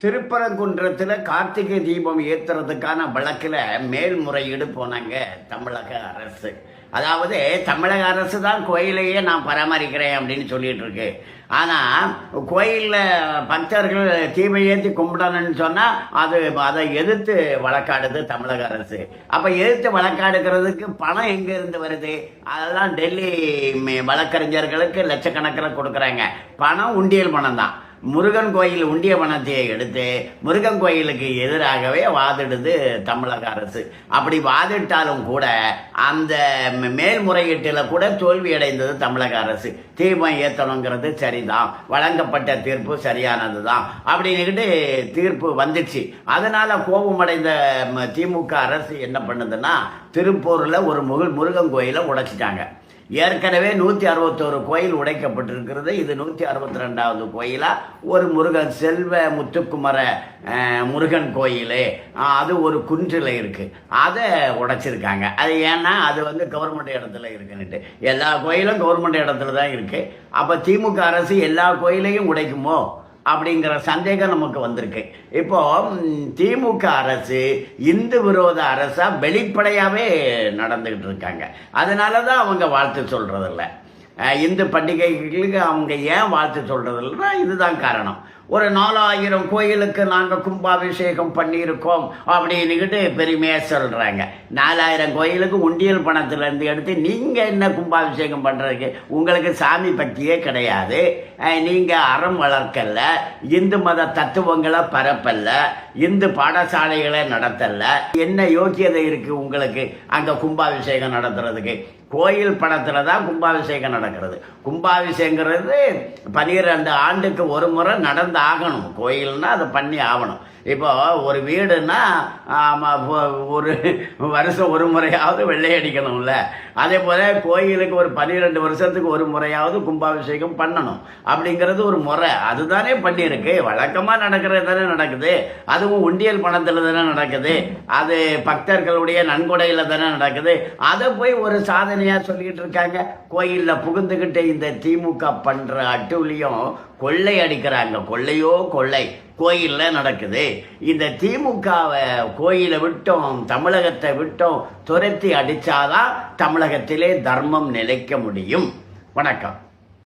திருப்பரங்குன்றத்தில் கார்த்திகை தீபம் ஏற்றுறதுக்கான வழக்கில் மேல்முறையீடு போனாங்க தமிழக அரசு. அதாவது தமிழக அரசு தான் கோயிலையே நான் பராமரிக்கிறேன் அப்படின்னு சொல்லிட்டு இருக்கு. ஆனால் கோயிலில் பக்தர்கள் தீபம் ஏற்றி கும்பிடணும்னு சொன்னால் அதை எதிர்த்து வழக்காடுது தமிழக அரசு. அப்போ எதிர்த்து வழக்காடுக்கிறதுக்கு பணம் எங்கேருந்து வருது? அதெல்லாம் டெல்லி வழக்கறிஞர்களுக்கு லட்சக்கணக்கில் கொடுக்குறாங்க. பணம் உண்டியல் பணம் தான். முருகன் கோயில் உண்டிய பணத்தை எடுத்து முருகன் கோயிலுக்கு எதிராகவே வாதிடுது தமிழக அரசு. அப்படி வாதிட்டாலும் கூட அந்த மேல்முறையீட்டில் கூட தோல்வி அடைந்தது தமிழக அரசு. தீபம் ஏற்றணுங்கிறது சரிதான், வழங்கப்பட்ட தீர்ப்பு சரியானது தான் அப்படின்னுக்கிட்டு தீர்ப்பு வந்துச்சு. அதனால கோபமடைந்த திமுக அரசு என்ன பண்ணுதுன்னா, திருப்பூரில் ஒரு முருகன் கோயிலை உடைச்சிட்டாங்க. ஏற்கனவே 161 கோயில் உடைக்கப்பட்டிருக்கிறது. இது 162வது கோயிலா. ஒரு முருகன் செல்வ முத்துக்குமர முருகன் கோயில், அது ஒரு குன்றில் இருக்கு. அதை உடைச்சிருக்காங்க. அது ஏன்னா அது கவர்மெண்ட் இடத்துல இருக்குன்னுட்டு. எல்லா கோயிலும் கவர்மெண்ட் இடத்துல தான் இருக்கு. அப்போ திமுக அரசு எல்லா கோயிலையும் உடைக்குமோ அப்படிங்கிற சந்தேகம் நமக்கு வந்திருக்கு. இப்போ திமுக அரசு இந்து விரோத அரசா வெளிப்படையாவே நடந்துகிட்டு இருக்காங்க. அதனாலதான் அவங்க வாழ்த்து சொல்றதில்ல. இந்து பண்டிகைகளுக்கு அவங்க ஏன் வாழ்த்து சொல்றதில்லைன்னா இதுதான் காரணம். ஒரு 4000 கோயிலுக்கு நாங்கள் கும்பாபிஷேகம் பண்ணியிருக்கோம் அப்படின்னுக்கிட்டு பெருமையாக சொல்கிறாங்க. 4000 கோயிலுக்கு உண்டியல் பணத்திலேருந்து எடுத்து நீங்கள் என்ன கும்பாபிஷேகம் பண்ணுறதுக்கு? உங்களுக்கு சாமி பக்தியே கிடையாது. நீங்கள் அறம் வளர்க்கல, இந்து மத தத்துவங்களை பரப்பல்ல, இந்து பாடசாலைகளை நடத்தல. என்ன யோக்கியதை இருக்குது உங்களுக்கு அங்கே கும்பாபிஷேகம் நடத்துறதுக்கு? கோயில் பணத்தில் தான் கும்பாபிஷேகம் நடக்கிறது. கும்பாபிஷேகங்கிறது 12 ஆண்டுக்கு ஒரு முறை நடந்து ஆகணும். கோயில்னா அதை பண்ணி ஆகணும். இப்போ ஒரு வீடுன்னா ஒரு வருஷம் ஒரு முறையாவது வெள்ளை அடிக்கணும்ல. அதே போல கோயிலுக்கு ஒரு 12 வருஷத்துக்கு ஒரு முறையாவது கும்பாபிஷேகம் பண்ணணும் அப்படிங்கிறது ஒரு முறை. அதுதானே பண்ணியிருக்கு. வழக்கமாக நடக்கிறது தானே நடக்குது. அதுவும் உண்டியல் பணத்தில் தானே நடக்குது. அது பக்தர்களுடைய நன்கொடையில் தானே நடக்குது. அதை போய் ஒரு சாதனையாக சொல்லிக்கிட்டு இருக்காங்க. கோயிலில் புகுந்துக்கிட்டு இந்த திமுக பண்ணுற அட்டூழியம் கொள்ளை அடிக்கிறாங்க. கொள்ளையோ கொள்ளை கோயிலில் நடக்குது. இந்த திமுகவை கோயிலை விட்டோம், தமிழகத்தை விட்டோம் துரத்தி அடித்தாதான் தமிழகத்திலே தர்மம் நிலைக்க முடியும். வணக்கம்.